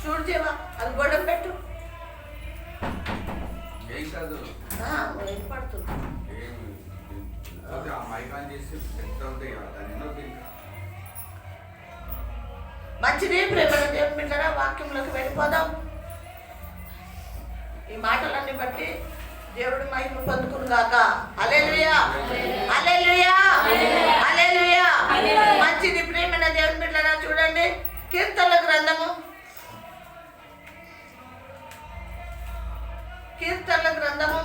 చూడు జీవా, అది గొడవ పెట్టు. ఏం కాదు, పడుతుంది. మంచిది ప్రేమల దేవుని బిడ్డరా, వాక్యంలోకి వెళ్ళిపోదాం. ఈ మాటలన్నీ బట్టి దేవుడి మహిమ పొందుకును గాక. హల్లెలూయా, హల్లెలూయా, హల్లెలూయా. మంచిది ప్రేమల దేవుని బిడ్డరా, చూడండి కీర్తనల గ్రంథము, కీర్తనల గ్రంథము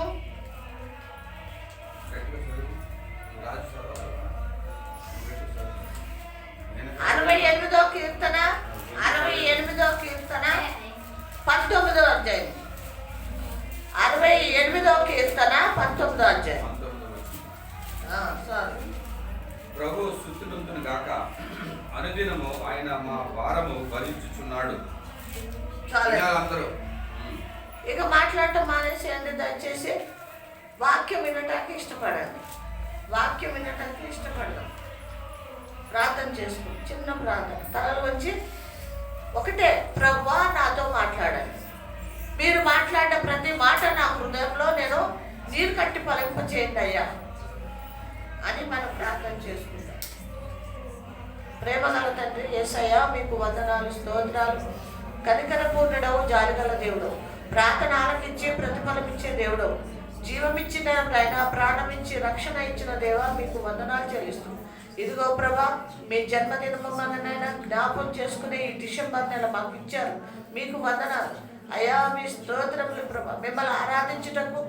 68వ కీర్తన, 68వ కీర్తన 19వ అధ్యాయం. 68వ కీర్తన 19వ అధ్యాయం. ప్రభు స్తుతినందును గాక, అనుదినము ఆయన మా భారము భరించుచున్నాడు. అందరూ ఇక మాట్లాడటం మానేసేయండి దయచేసి. వాక్యం వినటానికి ఇష్టపడండి, వాక్యం వినటానికి ఇష్టపడదాం. ప్రార్థన చేసుకుని చిన్న ప్రార్థన, తలలు వచ్చి ఒకటే, ప్రభువా నాతో మాట్లాడండి. మీరు మాట్లాడిన ప్రతి మాట నా హృదయంలో నేను నీరు కట్టి పలింప చేయండి అయ్యా అని మనం ప్రార్థన చేసుకుంటాం. ప్రేమగల తండ్రి యేసయ్యా, మీకు వందనాలు, స్తోత్రాలు. కనికరపూర్ణుడవు, జాలిగల దేవుడు, ప్రార్థన ఆలకించి ప్రతిఫలం ఇచ్చే దేవుడు, జీవమిచ్చిన ఆయన ప్రాణమిచ్చి రక్షణ ఇచ్చిన దేవా, మీకు వందనాలు చెల్లిస్తూ ఇదిగో ప్రభా, మీ జన్మదినమైనా జ్ఞాపకం చేసుకునే ఈ డిసెంబర్ నెల మాకు ఇచ్చారు. మీకు వందనాలు అయ్యా, మీ స్తోత్రములు ప్రభా. మిమ్మల్ని ఆరాధించుటకు,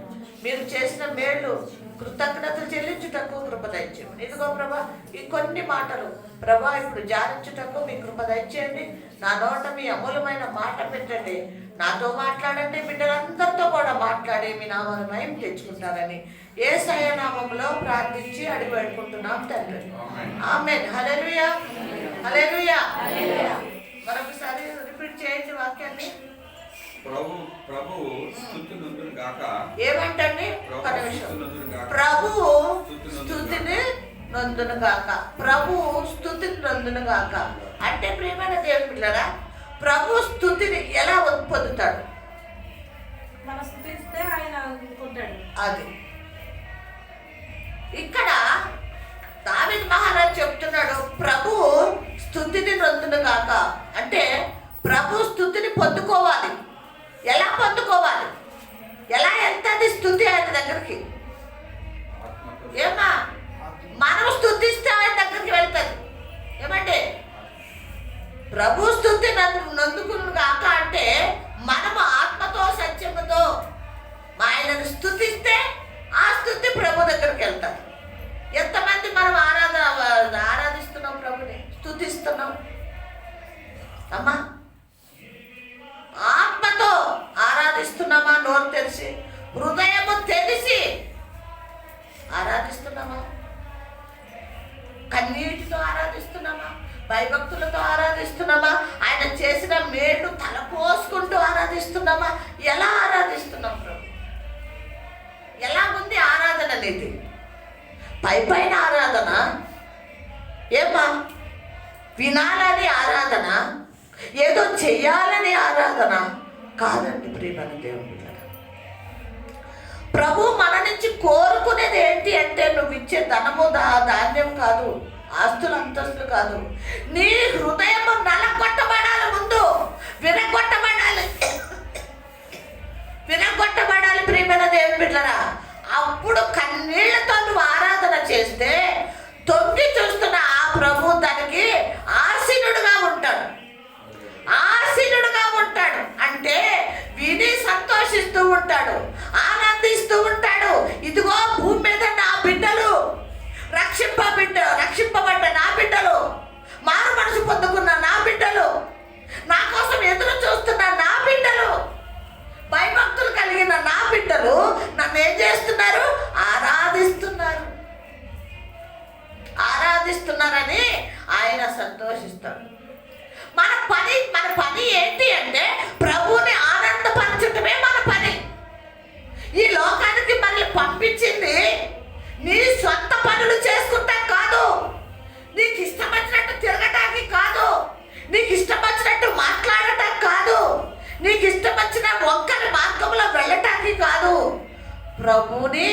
మీరు చేసిన మేళ్ళు కృతజ్ఞతలు చెల్లించుటకు కృప దయచేయండి. ఇదిగో ప్రభా, ఈ కొన్ని మాటలు ప్రభా ఇప్పుడు జారించుటకు మీ కృప దయచేయండి. నా నోట మీ అమూలమైన మాట పెట్టండి. నాతో మాట్లాడండి, బిడ్డలందరితో కూడా మాట్లాడి మీ నామాన్ని మహిమ తెచ్చుకుంటారని యేసయ్య నామములో ప్రార్థించి అడిగి పెట్టుకుంటున్నాం తండ్రి. ఆమేన్. హల్లెలూయా, హల్లెలూయా. మరొకసారి రిపీట్ చేయండి వాక్యాన్ని. ప్రభువు స్తుతినందును గాక. ఏమంటండి? ఒక నిమిషం. ప్రభువు స్తుతిని నందును గాక, ప్రభువు స్తుతిని నందును గాక అంటే ప్రియమైన దేవుని బిడ్డలారా, ప్రభు స్తుతిని ఎలా పొందుతాడు? మనం స్తుతిస్తే ఆయన అనుకుంటాడు. అది ఇక్కడ దావీదు మహారాజు చెప్తున్నాడు, ప్రభు స్తుతిని నందును గాక అంటే ప్రభు స్తుతిని పొందుకోవాలి. ఎలా పొందుకోవాలి? ఎలా వెళ్తుంది స్తుతి ఆయన దగ్గరికి? ఏమా, మనం స్తుతిస్తే ఆయన దగ్గరికి వెళ్తుంది. ఏమంటే ప్రభు స్తుతి నందుకును గాక అంటే మనము ఆత్మతో సత్యముతో ఆయనను స్తుతిస్తే ఆ స్తుతి ప్రభు దగ్గరికి వెళ్తారు. ఎంతమంది మనం ఆరాధిస్తున్నాం, ప్రభుని స్తుతిస్తున్నాం అమ్మా? ఆత్మతో ఆరాధిస్తున్నామా? నోరు తెరిచి, హృదయము తెలిసి ఆరాధిస్తున్నామా? కన్నీటితో ఆరాధిస్తున్నామా? భయభక్తులతో ఆరాధిస్తున్నామా? ఆయన చేసిన మేలు తలపోసుకుంటూ ఆరాధిస్తున్నామా? ఎలా ఆరాధిస్తున్నాం ప్రభు? ఎలా ఉంది ఆరాధన అనేది? పైన ఆరాధన ఏమా? వినాలని ఆరాధన, ఏదో చెయ్యాలని ఆరాధన కాదండి ప్రియమైన దేవుని. ప్రభు మన నుంచి కోరుకునేది ఏంటి అంటే, నువ్వు ఇచ్చే ధనము ధాన్యం కాదు, ఆస్తులు అంతస్తులు కాదు, నీ హృదయము నలగొట్టబడాలి. ముందు విరగొట్టబడాలి, విరగొట్టబడాలి ప్రియమైన దేవుని బిడ్డలారా. అప్పుడు కన్నీళ్లతో నువ్వు ఆరాధన చేస్తే తొంగి చూస్తున్న ఆ ప్రభు దానికి ఆసీనుడుగా ఉంటాడు. ఆసీనుడుగా ఉంటాడు అంటే విని సంతోషిస్తూ ఉంటాడు, ఆనందిస్తూ ఉంటాడు. ఇదిగో భూమి మీద నా బిడ్డలు రక్షింపబడ్డ నా బిడ్డలు, మారు మనసు పొందుకున్న నా బిడ్డలు, నా కోసం ఎదురు చూస్తున్న నా బిడ్డలు, భయభక్తులు కలిగిన నా బిడ్డలు నన్ను ఏం చేస్తున్నారు? ఆరాధిస్తున్నారని ఆయన సంతోషిస్తాడు. మన పని ఏంటి అంటే ప్రభువుని ఆనందపరచటమే మన పని. ఈ లోకానికి మనల్ని పంపించింది నీ సొంత పనులు చేసుకుంటా కాదు, నీకు ఇష్టం వచ్చినట్టు తిరగటానికి కాదు, నీకు ఇష్టం వచ్చినట్టు మాట్లాడటం కాదు. నీకు ఇష్టం వచ్చిన ఒక్కరి మార్గంలో వెళ్ళటానికి కాదు, ప్రభువుని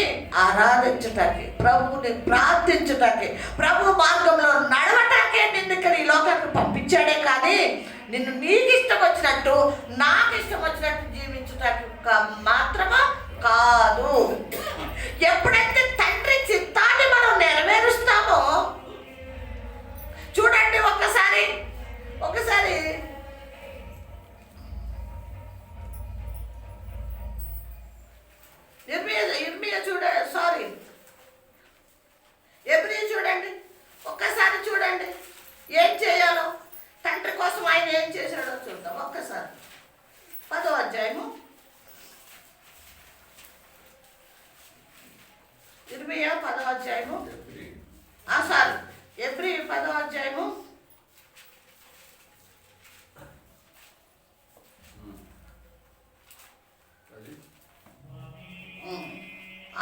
ఆరాధించటానికి, ప్రభువుని ప్రార్థించటానికి, ప్రభు మార్గంలో నడవటానికే నిన్ను ఇక్కడ ఈ లోకానికి పంపించాడే కానీ నిన్ను నీకు ఇష్టం వచ్చినట్టు నాకు ఇష్టం వచ్చినట్టు జీవించటానికి మాత్రమే కాదు. ఎప్పుడైతే తండ్రి చిత్తాన్ని మనం నెరవేరుస్తామో, చూడండి ఒకసారి ఎబ్రీ చూడండి, ఒక్కసారి చూడండి ఏం చేయాలో, తండ్రి కోసం ఆయన ఏం చేశాడో చూద్దాం ఒక్కసారి. 10వ అధ్యాయము, ఇర్మియా 10వ అధ్యాయము, ఎబ్రీ 10వ అధ్యాయము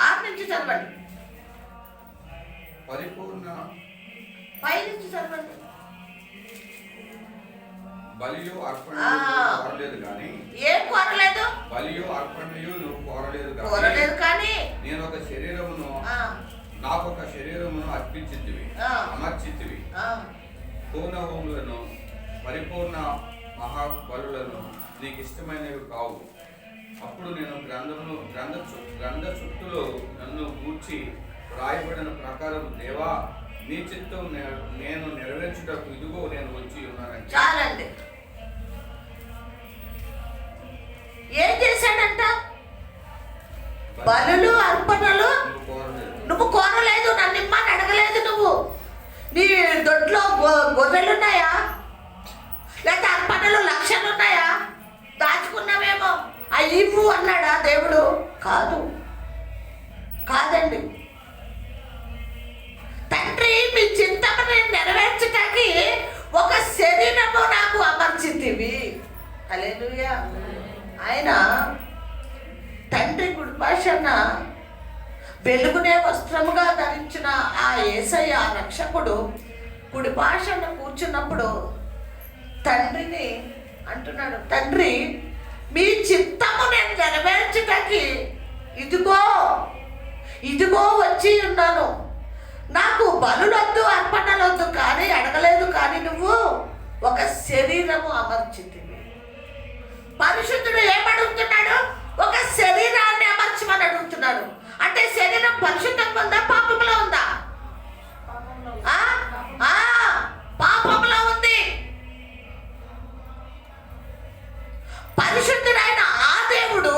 6 నుంచి చదవండి. పరిపూర్ణ పై నుంచి చదవండి. బలియు అర్పణ కోరలేదు కానీ, ఏం కోరలేదు? బలియు అర్పణయు నువ్వు కోరలేదు కానీ నేను ఒక శరీరమును నాకొక శరీరమును అమర్చితివి. పూర్ణ హోములను పరిపూర్ణ మహాబలులను నీకు ఇష్టమైనవి కావు. అప్పుడు నేను గ్రంథ చుట్టూలో నన్ను గూర్చి రాయబడిన ప్రకారం, దేవా నీ చిత్తం నేను నెరవేర్చుటకు ఇదిగో నేను వచ్చి ఉన్నానంటే. చాలండి. ఏం చేశాడంట? బలులు అర్పణలు నువ్వు కోరలేదు, నన్ను ఇమ్మని అడగలేదు. నువ్వు నీ దొడ్లో గొర్రెలున్నాయా, లేకపోతే అర్పణలు లక్షలున్నాయా, దాచుకున్నావేమో, ఇవ్వు అన్నాడా దేవుడు? కాదండి. తండ్రి మీ చింతని నెరవేర్చడానికి ఒక శరీరము నాకు అమర్చితివి. హల్లెలూయా. ఆయన తండ్రి కుడిపాషన వెలుగునే వస్త్రముగా ధరించిన ఆ యేసయ్య రక్షకుడు కుడిపాషన కూర్చున్నప్పుడు తండ్రిని అంటున్నాడు, తండ్రి మీ చిత్తము నేను నెరవేర్చడానికి ఇదిగో వచ్చి ఉన్నాను. నాకు బలులొద్దు, అర్పణలొద్దు కానీ అడగలేదు, కానీ నువ్వు ఒక శరీరము అమర్చితివి. పరిశుద్ధుడు ఏమడుగుతున్నాడు? ఒక శరీరాన్ని అమర్చమని అడుగుతున్నాడు. అంటే శరీరం పరిశుద్ధంగా ఉందా, పాపంలో ఉందా? పాపంలో ఉంది. పరిశుద్ధుడైన ఆ దేవుడు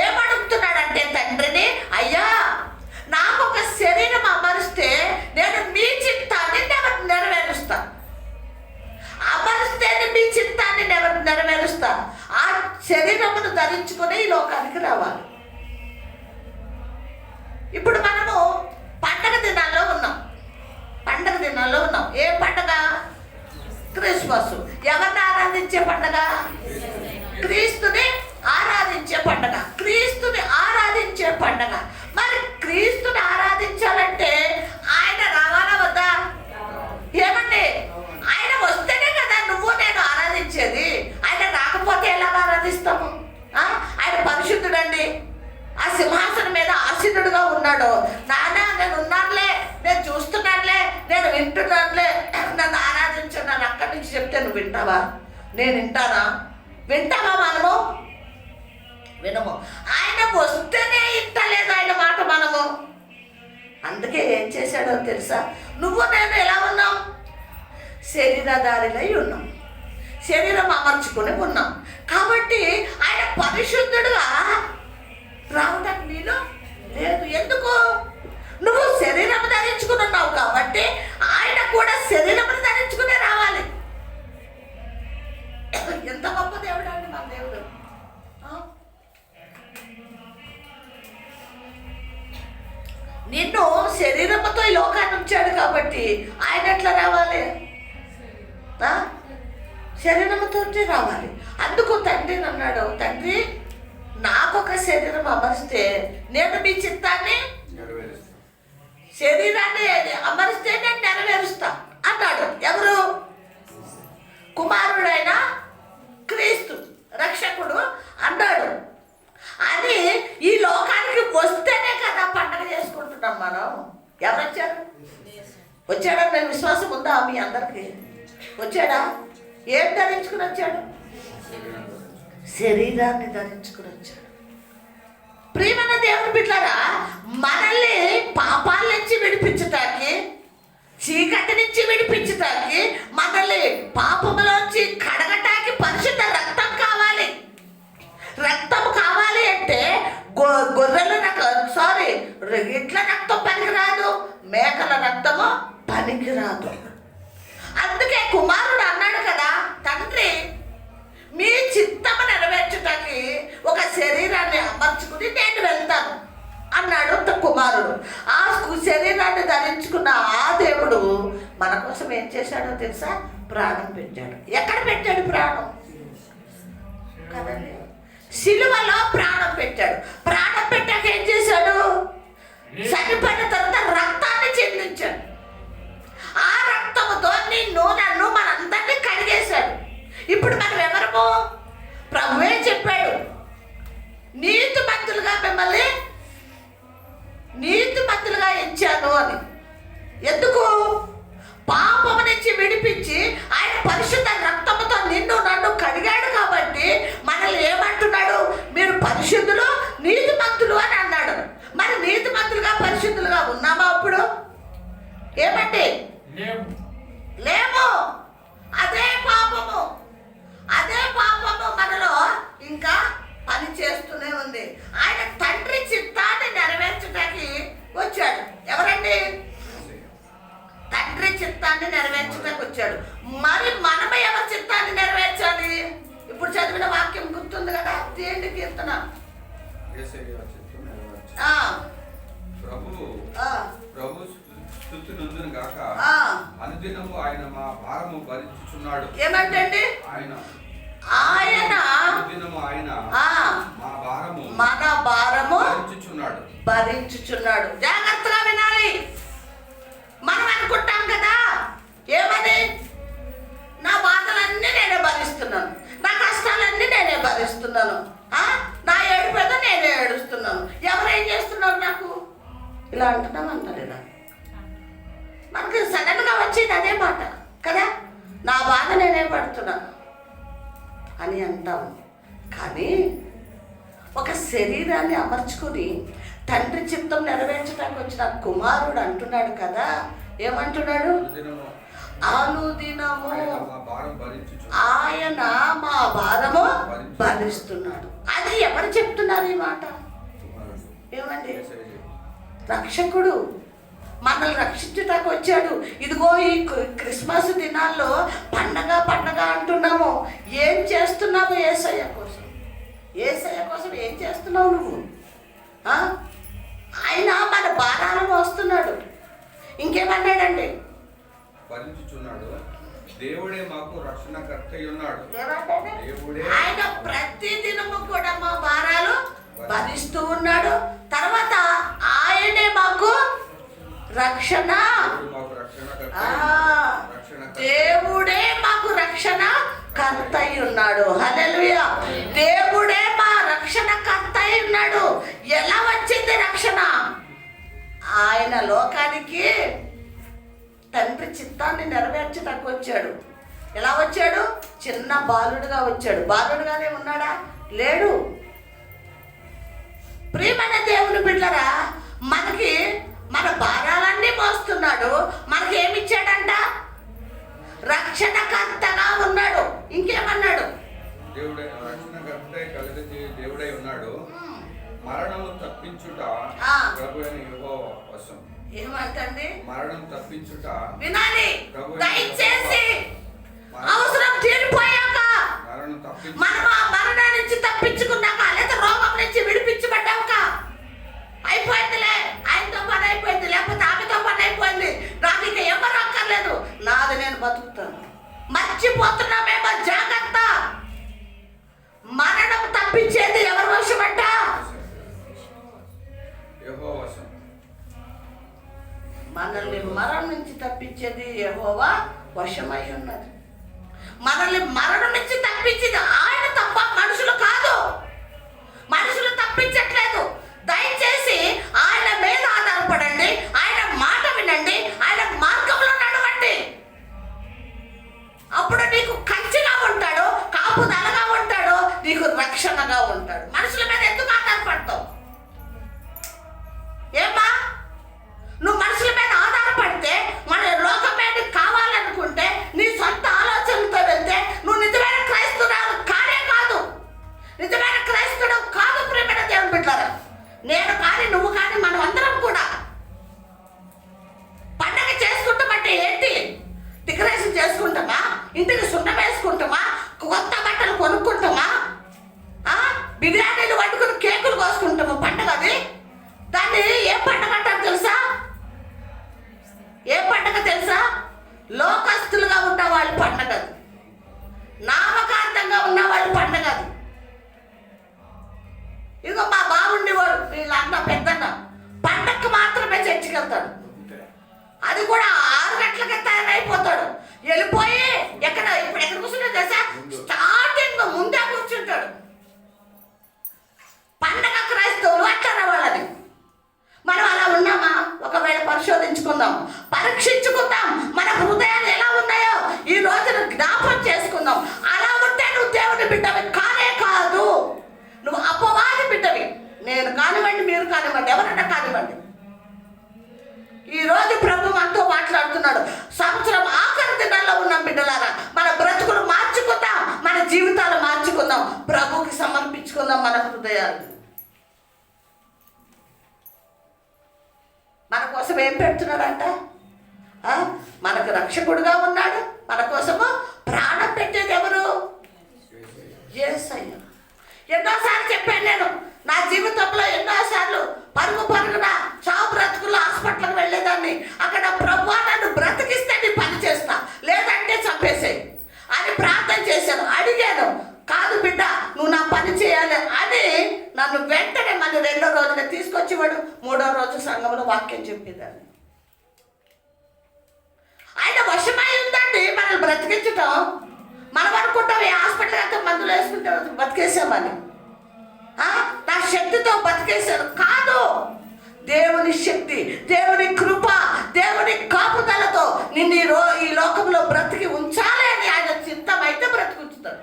ఏమడుగుతున్నాడంటే తండ్రిని, అయ్యా నాకు ఒక శరీరం అమరిస్తే నేను మీ చిత్తాన్ని నెరవేరుస్తాను. అమరిస్తే మీ చిత్తాన్ని నెరవేరుస్తాను. ఆ శరీరమును ధరించుకొని ఈ లోకానికి రావాలి. ఇప్పుడు మనము పండగ దినాల్లో ఉన్నాం. ఏ పండగ? క్రిస్మస్. ఎవరిని ఆరాధించే పండగ? క్రీస్తుని ఆరాధించే పండగ. మరి క్రీస్తుని ఆరాధించాలంటే ఆయన రావాలా వద్దా? ఏమండి, ఆయన వస్తేనే కదా నువ్వు నేను ఆరాధించేది. ఆయన రాకపోతే ఎలా ఆరాధిస్తాము? ఆయన పరిశుద్ధుడండి. ఆ సింహాసనం మీద ఆసీనుడుగా ఉన్నాడు. నానా నేను ఉన్నానులే, నేను చూస్తున్నానులే, నేను వింటున్నానులే, నన్ను ఆరాధించు, నన్ను అక్కడి నుంచి చెప్తే నువ్వు వింటావా? నేను వింటావా? మనము వినము. ఆయన వస్తేనే ఇంటలేదు ఆయన మాట మనము. అందుకే ఏం చేశాడో తెలుసా? నువ్వు నేను ఎలా ఉన్నాం? శరీరధారిలై ఉన్నాం, శరీరం అమర్చుకుని ఉన్నాం. కాబట్టి ఆయన పరిశుద్ధుడుగా రావడానికి వీలు లేదు. ఎందుకు? నువ్వు శరీరం ధరించుకుని ఉన్నావు కాబట్టి ఆయన కూడా శరీరం ధరించుకునే రావాలి. ఎంత గొప్ప దేవుడు అండి మన దేవుడు. నిన్ను శరీరంతో ఈ లోకాన్ని ఉంచాడు కాబట్టి ఆయన ఎట్లా రావాలి? శరీరంతో రావాలి. అందుకు తండ్రిని అన్నాడు, తండ్రి నాకొక శరీరం అమరిస్తే నేను మీ చిత్తాన్ని శరీరాన్ని అమరిస్తే నేను నెరవేరుస్తా అన్నాడు. ఎవరు? కుమారుడైన క్రీస్తు రక్షకుడు వస్తాడనే విశ్వాసం ఉందా మీ అందరికి? వచ్చాడా? ఏం ధరించుకుని వచ్చాడు? శరీరాన్ని ధరించుకుని వచ్చాడు. ప్రియమైన దేవుని బిడ్డలారా, మనల్ని పాపాల నుంచి విడిపించటానికి, చీకటి నుంచి విడిపించటానికి, మనల్ని పాపములోంచి కడగటానికి పరిశుద్ధ రక్తం కావాలి. రక్తం కావాలి అంటే గొర్రెల ఇట్ల రక్తం పనికిరాదు, మేకల రక్తము పనికిరాదు. అందుకే కుమారుడు అన్నాడు కదా, తండ్రి మీ చిత్తము నెరవేర్చుటకి ఒక శరీరాన్ని అమర్చుకుని నేను వెళ్తాను అన్నాడు కుమారుడు. ఆ శరీరాన్ని ధరించుకున్న ఆ దేవుడు మన కోసం ఏం చేశాడో తెలుసా? ప్రాణం పెట్టాడు. ఎక్కడ పెట్టాడు ప్రాణం? కదండి, సిలువలో ప్రాణం పెట్టాడు. ప్రాణం పెట్టాక ఏం చేశాడు? చనిపోయిన తర్వాత రక్తాన్ని చెందించాడు. ఆ రక్తముతో నిన్ను నన్ను మనందరినీ కడిగేశాడు. ఇప్పుడు మనం ఎవరము? ప్రభువే చెప్పాడు, నీతిమంతులుగా మిమ్మల్ని నీతిమంతులుగా ఎంచాను అని. ఎందుకు? పాపము నుంచి విడిపించి ఆయన పరిశుద్ధ రక్తముతో నిన్ను నన్ను కడిగాడు. కాబట్టి మనల్ని ఏమంటున్నాడు? మీరు పరిశుద్ధులు, నీతిమంతులు అని అన్నాడు. మరి నీతిమంతులుగా పరిశుద్ధులుగా ఉన్నామా? అప్పుడు ఏమండి? లేము. అదే పాపము మనలో ఇంకా పని చేస్తూనే ఉంది. ఆయన తండ్రి చిత్తాన్ని నెరవేర్చడానికి వచ్చాడు. ఎవరండి? తండ్రి చిత్తాన్ని నెరవేర్చడానికి వచ్చాడు. మరి మనం ఎవరి చిత్తాన్ని నెరవేర్చాలి? ఇప్పుడు చదివిన వాక్యం గుర్తుంది కదా, తీయండి కీర్తన. ప్రభు స్తుతి నందును గాక, అనుదినము ఆయన మా భారము భరించుచున్నాడు. ఏమంటండి? ఆయన మన భారము భరించుచున్నాడు. జాగ్రత్తగా వినాలి. మనం అనుకుంటాం కదా, ఏమని? నా బాధలన్నీ నేనే భరిస్తున్నాను, నా కష్టాలన్నీ నేనే భరిస్తున్నాను, నా ఏడుపేద నేనే ఏడుస్తున్నాను, ఎవరేం చేస్తున్నారు నాకు? ఇలా అంటున్నాం అంటలేదా? మనకి సడన్గా వచ్చేది అదే మాట కదా, నా బాధ నేనే పడుతున్నాను అని అంటాం. కానీ ఒక శరీరాన్ని అమర్చుకుని తండ్రి చిత్తం నెరవేర్చడానికి వచ్చిన కుమారుడు అంటున్నాడు కదా, ఏమంటున్నాడు? అనుదినము ఆయన మా భారము భరిస్తున్నాడు. అది ఎవరు చెప్తున్నారు ఈ మాట? ఏమండి? రక్షకుడు మనల్ని రక్షించటానికి వచ్చాడు. ఇదిగో ఈ క్రిస్మస్ దినాల్లో పండగ అంటున్నాము. ఏం చేస్తున్నావు యేసయ్య కోసం? యేసయ్య కోసం ఏం చేస్తున్నావు నువ్వు? ఆయన మన భారాలను మోస్తున్నాడు. ఇంకేమన్నాడండి? భరించుచున్నాడు. దేవుడే మాకు రక్షణకర్త ఉన్నాడు. ఆయన ప్రతి దినము కూడా మా భారాలు భరిస్తూ ఉన్నాడు. తర్వాత ఆయనే మాకు రక్షణ, దేవుడే మాకు రక్షణ కర్త అయి ఉన్నాడు. హల్లెలూయా. దేవుడే మా రక్షణ కర్త అయి ఉన్నాడు. ఎలా వచ్చింది రక్షణ? ఆయన లోకానికి తండ్రి చిత్తాన్ని నెరవేర్చడానికి వచ్చాడు. ఎలా వచ్చాడు? చిన్న బాలుడుగా వచ్చాడు. బాలుడుగానే ఉన్నాడా? లేడు. ప్రియమైన దేవుని బిడ్డలారా, మనకి మన భారాలన్నీ మోస్తున్నాడు. మనకి ఏమిచ్చాడంట? రక్షణకర్తగా ఉన్నాడు. ఇంకేమన్నాడు? దేవుడై ఉన్నాడు. మరణము తప్పించుట ప్రభువైన యెహోవా వశం. ఏమంటండి? మరణం తప్పించుట వినాలి దయచేసి. అవసరం తీరిపోయాక, మనం ఆ మరణం నుంచి తప్పించుకున్నాక, లేదా రోగం నుంచి విడిపించబడ్డాక అయిపోయిందిలే, ఆయనతో పని అయిపోయింది, లేకపోతే ఆమెతో పని అయిపోయింది, నాకు ఇక ఎవరు అక్కర్లేదు, నాది నేను బతుకుతాను. మర్చిపోతున్నామేమో. జాగ్రత్త. మరణం తప్పించేది ఎవరి వశం అంట? యెహోవా వశం. మనల్ని మరణం నుంచి తప్పించేది యెహోవా వశమై ఉన్నది. మనల్ని మరణం నుంచి తప్పించేది ఆయన తప్ప మనుషులు కాదు. మనుషులు తప్పించట్లేదు. దయచేసి ఆయన మీద ఆధారపడండి, ఆయన మాట వినండి, ఆయన మార్గంలో నడవండి. కాపుదలగా ఉంటాడు, నీకు రక్షణగా ఉంటాడు. మనుషుల మీద ఎందుకు ఆధారపడతావు? ఏమా, నువ్వు మనుషుల మీద ఆధారపడితే, మన లోకం మీద కావాలనుకుంటే, నీ సొంత ఆలోచనలతో వెళ్తే నువ్వు నిజమైన క్రైస్తవురాలు కానే కాదు. నిజమైన క్రైస్తవుడు కాదు. ప్రియమైన దేవుని బిడ్డలారా, నేను కానీ నువ్వు కానీ మనం అందరం కూడా పండగ చేసుకుంటామంటే ఏంటి? డెకరేషన్ చేసుకుంటామా? ఇంటికి సున్నం వేసుకుంటామా? కొత్త బట్టలు కొనుక్కుంటామా? బిర్యానీలు వండుకుని కేకులు కోసుకుంటామా? పండగ అది. దాన్ని ఏ పండగ అంటారు తెలుసా? ఏ పండగ తెలుసా? లోకస్తులుగా ఉన్న వాళ్ళ పండగ అది. నామకార్థంగా ఉన్న వాళ్ళ పండగ అది. ఇదిగో మా బాగుండేవాడు, వీళ్ళ అన్న పెద్దన్న పండగకు మాత్రమే చర్చికి వెళ్తాడు. అది కూడా 6 గంటలకే తయారైపోతాడు. వెళ్ళిపోయి ఇప్పుడు ఎక్కడ కూర్చుంటే తెలుసా? స్టార్టింగ్ ముందే కూర్చుంటాడు. పండగ క్రైస్తవులు అంటారా వాళ్ళని? మనం అలా ఉన్నామా? ఒకవేళ పరిశోధించుకుందాం, పరీక్షించుకుందాం, మన హృదయాలు ఎలా ఉన్నాయో ఈ రోజును జ్ఞాపకం చేసుకుందాం. అలా ఉంటే నువ్వు దేవుని బిడ్డవి కానే కాదు, నువ్వు అపవాది బిడ్డవి. నేను కానివ్వండి, మీరు కానివ్వండి, ఎవరైనా కానివ్వండి. ఈ రోజు ప్రభు మనతో మాట్లాడుతున్నాడు. సంవత్సరం ఆఖరి దినాల్లో ఉన్నాం బిడ్డలారా. మన బ్రతుకులు మార్చుకుందాం, మన జీవితాలు మార్చుకుందాం, ప్రభుకి సమర్పించుకుందాం మన హృదయాలు. మన కోసం ఏం పెడుతున్నాడంట? మనకు రక్షకుడుగా ఉన్నాడు. మన కోసము ప్రాణం పెట్టేది ఎవరు? యేసయ్య. ఎన్నోసార్లు చెప్పాను నేను, నా జీవితంలో ఎన్నోసార్లు పరుగున చావు బ్రతుకుల్లో హాస్పిటల్కి వెళ్ళేదాన్ని. అక్కడ ప్రభువా నన్ను బ్రతికిస్తే నీ పని చేస్తా, లేదంటే చంపేసేయి అని ప్రార్థన చేశాను. అడిగాను, కాదు బిడ్డ నువ్వు నా పని చేయాలి అని నన్ను వెంటనే మళ్ళీ 2వ రోజున తీసుకొచ్చేవాడు. 3వ రోజు సంఘంలో వాక్యం చెప్పేదాన్ని. ఆయన వశమై ఉందండి మనల్ని బ్రతికించటం. మనం అనుకుంటాం ఏ హాస్పిటల్ అయితే మందులు వేసుకుంటే బతికేసామని. నా శక్తితో బతికేశాను కాదు. దేవుని శక్తి, దేవుని కృప, దేవుని కాపుదలతో నిన్ను ఈ లోకంలో బ్రతికి ఉంచాలి అని ఆయన చిత్తమైతే బ్రతికుంచుతాడు,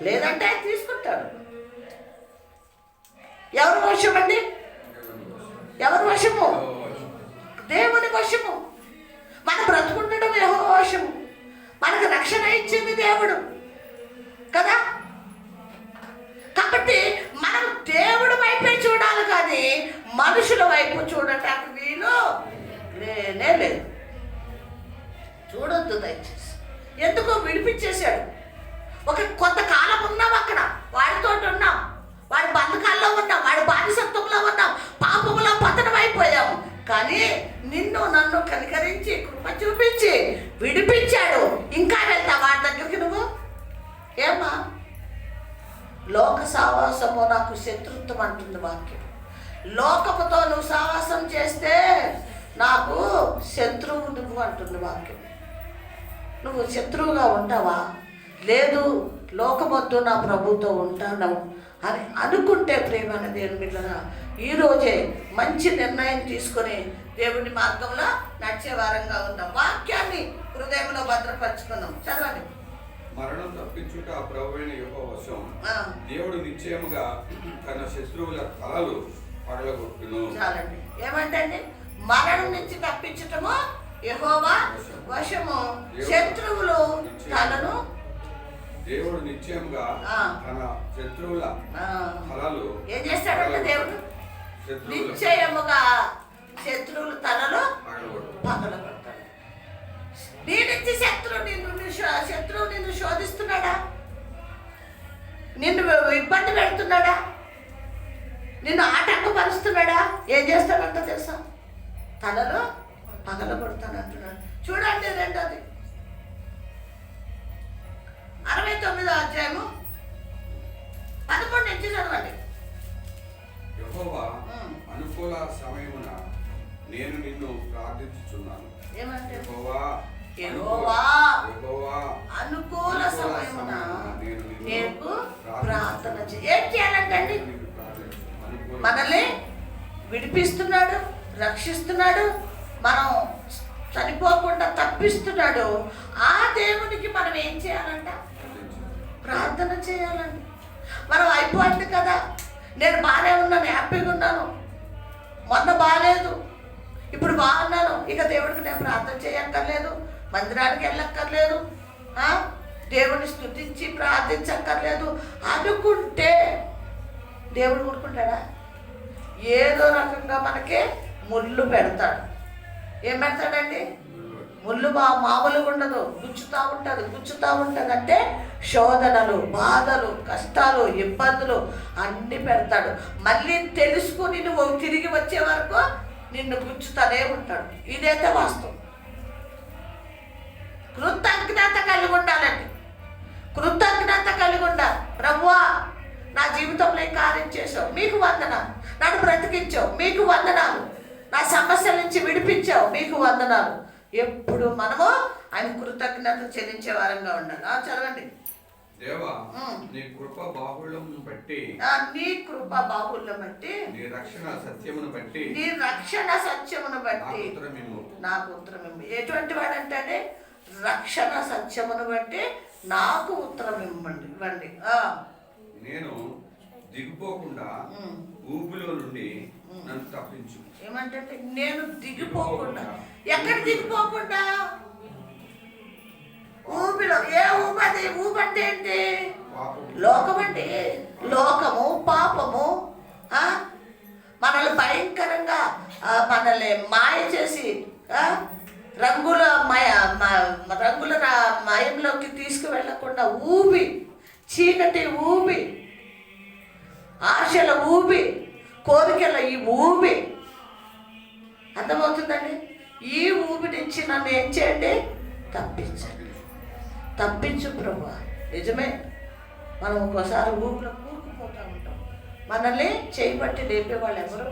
లేదంటే ఆయన తీసుకుంటాడు. ఎవరి వశం అండి? ఎవరి వశము? దేవుని వశము. మన బ్రతుకుండడం యెహోవా వశము. మనకు రక్షణ ఇచ్చింది దేవుడు కదా. కాబట్టి మనం దేవుడి వైపే చూడాలి కానీ మనుషుల వైపు చూడటానికి వీలు లేనే లేదు. చూడొద్దు దయచేసి. ఎందుకో విడిపించేశాడు. ఒక కొంతకాలం ఉన్నాం అక్కడ, వాడితో ఉన్నాం, వాడి బంధకాల్లో ఉన్నాం, వాడి బానిసత్వంలో ఉన్నాం, పాపంలో పతనం అయిపోయాము. కానీ నిన్ను నన్ను కనికరించి కృప చూపించి విడిపించాడు. ఇంకా వెళ్తా వాడి దగ్గరికి నువ్వు? ఏమ్మా, లోక సావాసము నాకు శత్రుత్వం అంటుంది వాక్యం. లోకముతో నువ్వు సావాసం చేస్తే నాకు శత్రువు నువ్వు అంటుంది వాక్యం. నువ్వు శత్రువుగా ఉంటావా? లేదు, లోకమొద్దు నా ప్రభుతో ఉంటాను అని అనుకుంటే ప్రేమైన దేవుని బిడ్డలారా, ఈరోజే మంచి నిర్ణయం తీసుకొని దేవుని మార్గంలో నడిచే వారంగా ఉన్నాం. వాక్యాన్ని హృదయంలో భద్రపరుచుకున్నాం. చదవండి. మరణం తప్పించుట ప్రభువైన యెహోవా వశం. దేవుడు నిశ్చయముగా తన శత్రువుల తలలు పగలగొట్టును. చాలండి. ఏమంటే మరణం నుంచి తప్పించటము యెహోవా వశము, శత్రువులు తలను. దేవుడు నిశ్చయముగా తన శత్రువుల తలలు ఏం చేస్తాడంటే దేవుడు నిశ్చయముగా శత్రువుల తలలు పగలగొడతాడు. నీ నుంచి శత్రువు నిన్ను శోధిస్తున్నాడా? నిన్ను ఇబ్బంది పెడుతున్నాడా? నిన్ను ఆటంకపరుస్తున్నాడా? ఏం చేస్తాడంట తెలుసా? తలలో పగలగొడతాడు అంటున్నాడు. చూడండి 2వ 69వ అధ్యాయము 13 నుంచి చదవండి. యెహోవా అనుకూల సమయమున నేను నిన్ను ప్రార్థించుచున్నాను. ఏమంటే యెహోవా అనుకూల సమయమున నేను ప్రార్థన ఏం చేయాలంటండి? మనల్ని విడిపిస్తున్నాడు, రక్షిస్తున్నాడు, మనం చనిపోకుండా తప్పిస్తున్నాడు. ఆ దేవునికి మనం ఏం చేయాలంట? ప్రార్థన ప్రార్థన చేయాలండి. మనం అయిపోయింది కదా, నేను బాగానే ఉన్నాను, హ్యాపీగా ఉన్నాను, మొన్న బాగాలేదు, ఇప్పుడు బాగున్నాను, ఇక దేవుడికి నేను ప్రార్థన చేయక్కర్లేదు, మందిరానికి వెళ్ళక్కర్లేదు, దేవుడిని స్తుతించి ప్రార్థించక్కర్లేదు అనుకుంటే దేవుడు ఊరుకుంటాడా? ఏదో రకంగా మనకి ముళ్ళు పెడతాడు. ఏం పెడతాడండి? ముళ్ళు మామూలుగా ఉండదు, గుచ్చుతూ ఉంటుంది. అంటే శోధనలు, బాధలు, కష్టాలు, ఇబ్బందులు అన్నీ పెడతాడు. మళ్ళీ తెలుసుకుని నువ్వు తిరిగి వచ్చే వరకు నిన్ను గుచ్చుతూనే ఉంటాడు. ఇదైతే వాస్తవం. కృతజ్ఞత కలిగి ఉండాలండి. కృతజ్ఞత కలిగి ఉండాలి. ప్రభువా, నా జీవితంలో ఈ కార్యం చేసావు, మీకు వందనాలు. నన్ను బ్రతికించావు, మీకు వందనాలు. నా సమస్యల నుంచి విడిపించావు, మీకు వందనాలు. ఎప్పుడు మనము ఆయన కృతజ్ఞత చెల్లించే వారంగా ఉండాలి. చదవండి. దేవా, నీ కృప బాహుళ్యం బట్టి, నీ కృప బాహుళ్యం బట్టి, నీ రక్షణ సత్యమును బట్టి, నీ రక్షణ సత్యమును బట్టి నాకు ఉత్తరం ఇవ్వు. ఎటువంటి వాడంటే రక్షణ సత్యమును బట్టి నాకు ఉత్తరం ఇవ్వండి. నేను దిగిపోకుండా ఊబిలో నుండి నన్ను తప్పించు. ఏమంటే నేను దిగిపోకుండా, ఎక్కడ దిగిపోకుండా? ఊబిలో. ఏ ఊబది? ఊబంటే ఏంటి? లోకం అంటే లోకము, పాపము. మనల్ని భయంకరంగా మనల్ని మాయ చేసి రంగుల మయంలోకి తీసుకువెళ్ళకుండా ఊబి, చీకటి ఊబి, ఆశల ఊబి, కోరికల ఈ ఊబి. అర్థమవుతుందండి? ఈ ఊబి నుంచి నన్ను ఏం చేయండి? తప్పించు ప్రభువా. నిజమే, మనం ఒక్కోసారి ఊబిలో కూరుకుపోతూ ఉంటాం. మనల్ని చేయబట్టి లేపేవాళ్ళు ఎవరు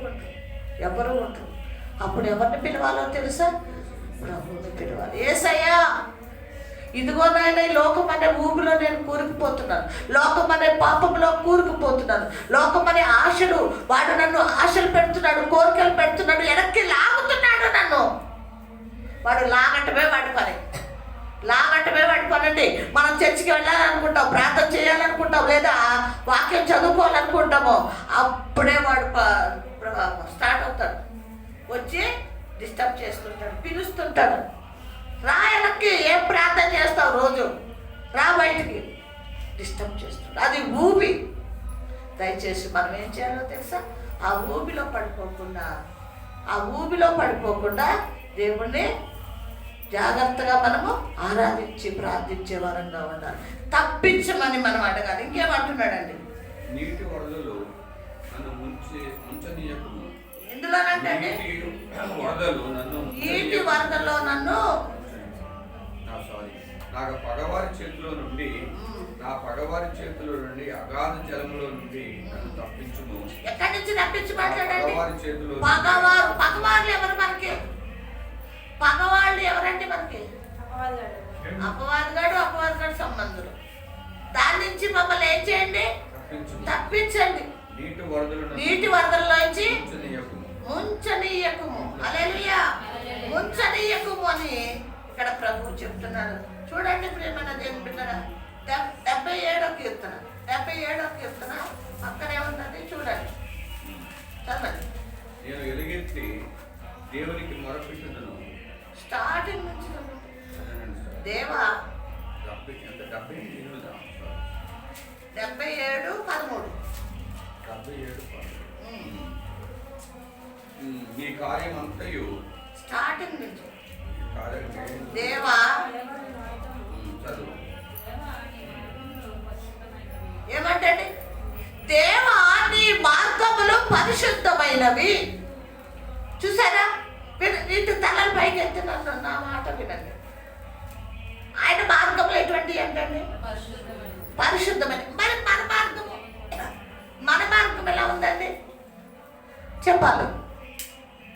ఉంటారు. అప్పుడు ఎవరిని పిలవాలో తెలుసా? ప్రభువుని పిలవాలి. యేసయ్యా, ఇదిగో నాయన, ఈ లోకం అనే ఊబిలో నేను కూరుకుపోతున్నాను, లోకం అనే పాపంలో కూరుకుపోతున్నాను, లోకం అనే ఆశలు, వాడు నన్ను ఆశలు పెడుతున్నాడు, కోరికలు పెడుతున్నాడు, వెనక్కి లాగుతున్నాడు నన్ను. వాడు లాగటమే వాడి పని అండి. మనం చర్చికి వెళ్ళాలనుకుంటాం, ప్రార్థన చేయాలనుకుంటాం, లేదా వాక్యం చదువుకోవాలనుకుంటాము. అప్పుడే వాడు స్టార్ట్ అవుతాడు, వచ్చి డిస్టర్బ్ చేస్తుంటాడు, పిలుస్తుంటాడు. రా వెనక్కి, ఏం ప్రార్థన చేస్తావు రోజు, రా బయటికి, డిస్టర్బ్ చేస్తాడు. అది ఊబి. దయచేసి మనం ఏం చేయాలో తెలుసా? ఆ ఊబిలో పడిపోకుండా దేవుణ్ణి జాగ్రత్తగా మనము ఆరాధించి ప్రార్థించే వారంగా ఉండాలి. తప్పించమని మనం అడగాలి. ఇంకేమంటున్నాడండి? నీటి వరదలు నన్ను ముంచనీయకుము. ఎందులోనంటే నీటి వరదల్లో నన్ను నాకు పగవారి చేతిలో నుండి అగాధ జలములో నుండి నన్ను తప్పించుము. ఎక్కడి నుంచి తప్పించి మాట్లాడండి? చేతిలో. పగవాళ్ళు ఎవరు మనకి? పగవాళ్ళు ఎవరంటే మనకి అపవాదిగాడు సంబంధులు. దాని నుంచి మమ్మల్ని ఏం చేయండి? తప్పించండి. నీటి వరదల్లోంచి ముంచనీయకుము. హల్లెలూయా. ముంచనీయకుము అని ఇక్కడ ప్రభువు చెప్తున్నాడు. చూడండి ప్రియమైన దేవుని బిడ్డలారా, 77వ కీర్తన పక్కనే ఉన్నది, చూడండి, చదవండి. నేను ఎలుగెత్తి దేవునికి మొరపెట్టుదును. స్టార్టింగ్ నుంచి దేవా 77:13 నీ కార్యం అంతయు స్టార్టింగ్ నుంచి. దేవా ఏమంటే దేవా నీ మార్గములు పరిశుద్ధమైనవి. చూసారా? ఇంటి తలలు పైకి ఎత్తున్నాను, నా మాట వినండి. ఆయన మార్గంలో ఎటువంటి ఏంటండి? పరిశుద్ధమైన. మరి మన మార్గం ఎలా ఉందండి చెప్పాలి?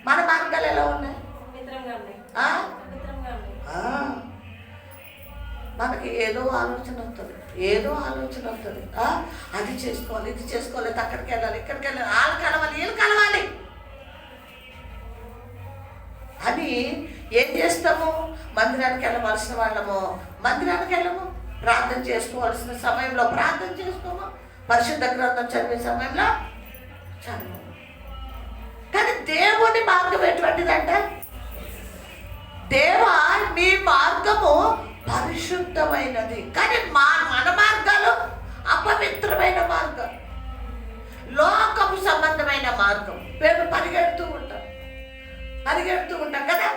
మన మార్గాలు ఎలా ఉన్నాయి? మనకి ఏదో ఆలోచన వస్తుంది. అది చేసుకోవాలి, ఇది చేసుకోవాలి, అక్కడికి వెళ్ళాలి, ఇక్కడికి వెళ్ళాలి, వాళ్ళు కలవాలి, వీళ్ళు కలవాలి అని ఏం చేస్తాము? మందిరానికి వెళ్ళవలసిన వాళ్ళము మందిరానికి వెళ్ళము, ప్రార్థన చేసుకోవాల్సిన సమయంలో ప్రార్థన చేసుకోమా, పరిశుద్ధ గ్రంథం చదివే సమయంలో చదువు. కానీ దేవుని మార్గం ఎటువంటిదంట? దేవా నీ మార్గము పరిశుద్ధమైనది. కానీ మన మార్గాలు అపవిత్రమైన మార్గం, లోకపు సంబంధమైన మార్గం. మేము పరిగెడుతూ ఉంటాం కదా.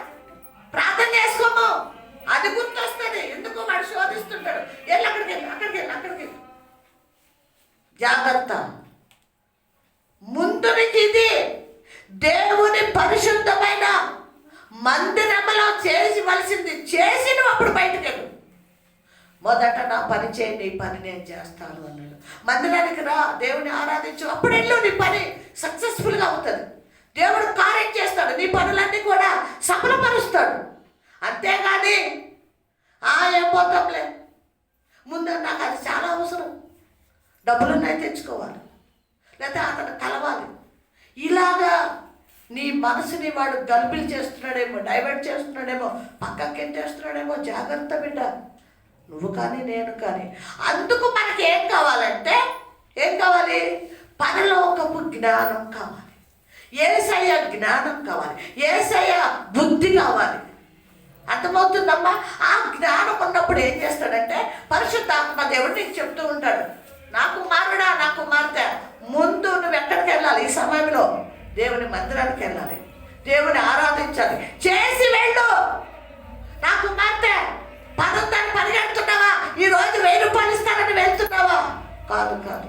ప్రార్థన చేసుకోము, అది గుర్తొస్తుంది. ఎందుకు వాడు శోధిస్తుంటాడు. అక్కడికి జాగ్రత్త. ముందు నుంచి ఇది దేవుని పరిశుద్ధమైన మందిరంలో చేసివలసింది చేసి నువ్వు అప్పుడు బయటకు వెళ్ళు. మొదట నా పని చేయి, నీ పని నేను చేస్తాను అన్నాడు. మందిరానికి రా, దేవుని ఆరాధించు, అప్పుడు వెళ్ళు, నీ పని సక్సెస్ఫుల్గా అవుతుంది. దేవుడు కార్యం చేస్తాడు, నీ పనులన్నీ కూడా సఫలపరుస్తాడు. అంతేగాని ఏం పోతాంలే, ముందు నాకు అది చాలా అవసరం, డబ్బులున్నాయి తెచ్చుకోవాలి, లేకపోతే అతను కలవాలి, ఇలాగా నీ మనసుని వాడు గల్బిల్ చేస్తున్నాడేమో, డైవర్ట్ చేస్తున్నాడేమో, పక్కకెట్టేస్తున్నాడేమో. జాగ్రత్త బిడ్డ, నువ్వు కానీ నేను కానీ. అందుకు మనకి ఏం కావాలంటే, ఏం కావాలి? పరలోకపు జ్ఞానం కావాలి, యేసయ్య జ్ఞానం కావాలి, యేసయ్య బుద్ధి కావాలి. అర్థమవుతుందమ్మా? ఆ జ్ఞానం ఉన్నప్పుడు ఏం చేస్తాడంటే పరిశుద్ధాత్మ దేవుడు నీకు చెప్తూ ఉంటాడు, నా కుమారుడా, నా కుమార్తె, ముందు నువ్వు ఎక్కడికి వెళ్ళాలి? ఈ సమయంలో దేవుని మందిరానికి వెళ్ళాలి, దేవుని ఆరాధించాలి, చేసి వెళ్ళు. నా కుమార్తె పనుందని పరిగెడుతున్నావా? ఈరోజు 1000 రూపాయలు ఇస్తానని వెళ్తున్నావా? కాదు,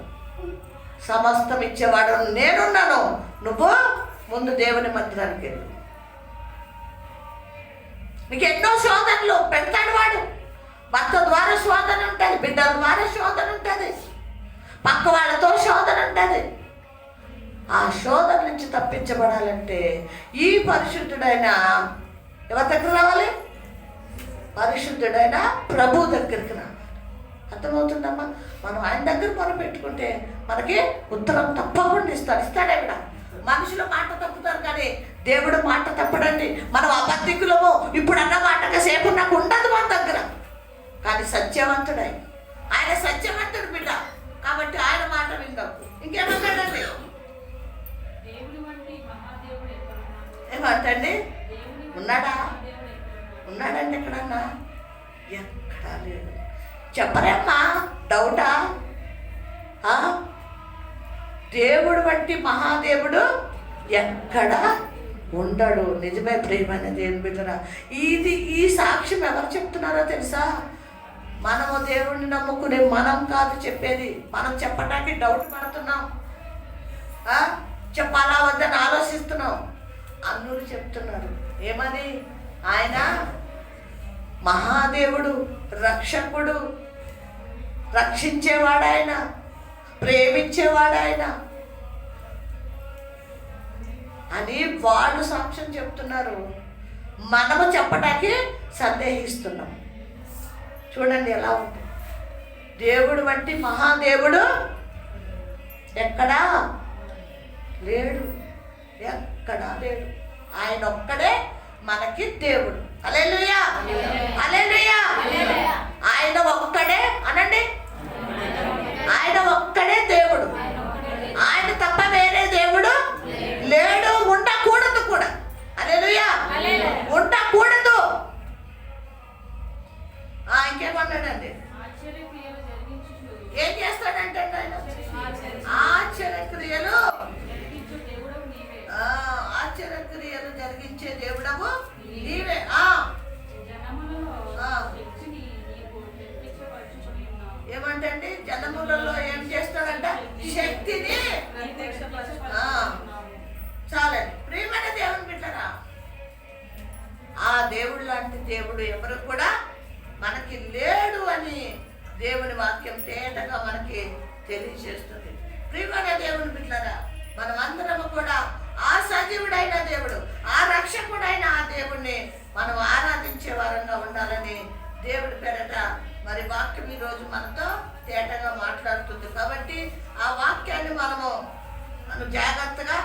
సమస్తం ఇచ్చేవాడు నేనున్నాను. నువ్వు ముందు దేవుని మందిరానికి వెళ్ళు. నీకు ఎన్నో శోధనలు పెడతాడు వాడు. భర్త ద్వారా శోధన ఉంటుంది, బిడ్డల ద్వారా శోధన ఉంటుంది, పక్క వాళ్ళతో శోధన ఉంటుంది. ఆ శోధన నుంచి తప్పించబడాలంటే ఈ పరిశుద్ధుడైన ఎవరి దగ్గర రావాలి? పరిశుద్ధుడైన ప్రభు దగ్గరికి రావాలి. అర్థమవుతుందమ్మా? మనం ఆయన దగ్గర మొరపెట్టుకుంటే మనకి ఉత్తరం తప్పకుండా ఇస్తాడే కూడా. మనుషులు మాట తప్పుతారు కానీ దేవుడు మాట తప్పడండి. మనం అబద్ధికులము, ఇప్పుడు అన్న మాట సేపు నాకు ఉండదు మన దగ్గర. కానీ సత్యవంతుడై, ఆయన సత్యవంతుడు బిడ్డ కాబట్టి ఆయన మాట విందాం. ఇంకేమన్నాడండి? ఏమంటండి? ఉన్నాడండి ఎక్కడన్నా? ఎక్కడా లేడు. చెప్పరేమ్మా? డౌటా? దేవుడు వంటి మహాదేవుడు ఎక్కడ ఉండడు. నిజమే ప్రియమైన దేవుని బిడ్డరా. ఈ సాక్ష్యం ఎవరు చెప్తున్నారో తెలుసా? మనము దేవుడిని నమ్ముకునే మనం కాదు చెప్పేది. మనం చెప్పడానికి డౌట్ పడుతున్నాం, చెప్పాలా వద్దని ఆలోచిస్తున్నాం. అన్నులు చెప్తున్నారు ఏమని? ఆయన మహాదేవుడు, రక్షకుడు, రక్షించేవాడాయన, ప్రేమించేవాడాయన అని వాళ్ళు సాక్ష్యం చెప్తున్నారు. మనము చెప్పడానికి సందేహిస్తున్నాం. చూడండి ఎలా ఉంది. దేవుడు వంటి మహాదేవుడు ఎక్కడా లేడు, ఎక్కడా లేడు. ఆయన ఒక్కడే మనకి దేవుడు. హల్లెలూయా, హల్లెలూయా. ఆయన ఒక్కడే అనండి. ఆయన ఒక్కడే దేవుడు. ఆయన తప్ప వేరే దేవుడు లేడు, ఉండకూడదు కూడా. హల్లెలూయా, ఉండకూడదు. ఇంకేమన్నాడండి? ఏం చేస్తాడంటే ఆయన ఆశ్చర్యక్రియలు జరిగించే దేవుడవు నీవే. ఏమంటండి? జనములలో ఏం చేస్తాడంట? శక్తిని. చాలండి ప్రియమైన దేవుని బిడ్డరా. ఆ దేవుడు లాంటి దేవుడు ఎవరు కూడా మనకి లేడు అని దేవుని వాక్యం తేటగా మనకి తెలియజేస్తుంది. ప్రియమైన దేవుని బిడ్డరా, మనమందరము కూడా ఆ సజీవుడైన దేవుడు, ఆ రక్షకుడైన ఆ దేవుడిని మనం ఆరాధించే వారంగా ఉండాలని దేవుడి పేరట మరి వాక్యం ఈరోజు మనతో తేటగా మాట్లాడుతుంది. కాబట్టి ఆ వాక్యాన్ని మనం జాగ్రత్తగా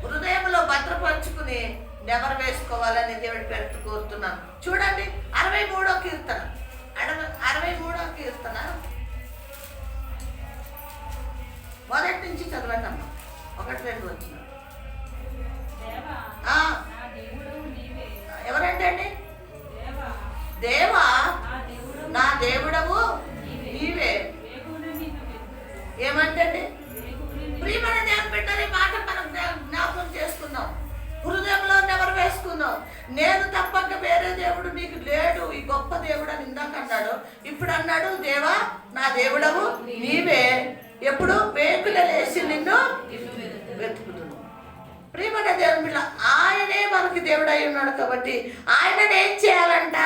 హృదయంలో భద్రపరుచుకుని నెమరు వేసుకోవాలని దేవుడి పేరు కోరుతున్నాను. చూడండి 63వ కీర్తన, 63వ కీర్తన మొదటి నుంచి చదవండి అమ్మ. 1-2 వచ్చిన. దేవా ఆ, నా దేవుడవు నీవే. ఎవరంటే అండి? దేవా దేవా నా దేవుడవు నా దేవుడవు నీవే. వేగున నిన్ను వెతుకుతున్నాను. ఏమంటే అండి? వేగున నిన్ను ప్రియమైన దేవుని బిడ్డలు, ఈ మాట మనం జ్ఞాపకం చేసుకుందాం, హృదయంలో నెవరు వేసుకుందాం. నేను తప్పక వేరే దేవుడు నీకు లేడు, ఈ గొప్ప దేవుడు అని ఇందాక అన్నాడు. ఇప్పుడు అన్నాడు దేవా నా దేవుడవు నీవే, ఎప్పుడు వేకుల లేచి నిన్ను వెతుకుతున్నావు. ప్రియమైన దేవుని బిడ్డ, ఆయనే మనకి దేవుడై ఉన్నాడు కాబట్టి ఆయనను ఏం చేయాలంట?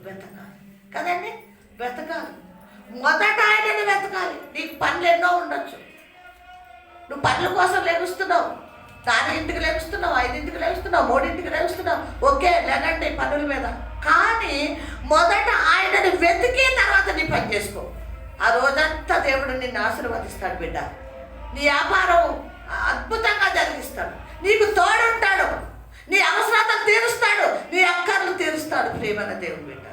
వెతకాలి కదండి, వెతకాలి. మొదట ఆయనని వెతకాలి. నీకు పనులు ఎన్నో ఉండొచ్చు, నువ్వు పనుల కోసం లెగుస్తున్నావు, 4ంటికి లెగుస్తున్నావు, 5ంటికి లెగుస్తున్నావు, 3ంటికి లెగుస్తున్నావు, ఓకే లేదండి పనుల మీద. కానీ మొదట ఆయనని వెతికి తర్వాత నీ పని చేసుకో. ఆ రోజంతా దేవుడు నిన్ను ఆశీర్వదిస్తాడు బిడ్డ. నీ వ్యాపారం అద్భుతంగా జరిగిస్తాడు, నీకు తోడుంటాడు, నీ అవసరాలు తీరుస్తాడు, నీ అక్కర్లు తీరుస్తాడు. ప్రియమైన దేవుని బిడ్డ,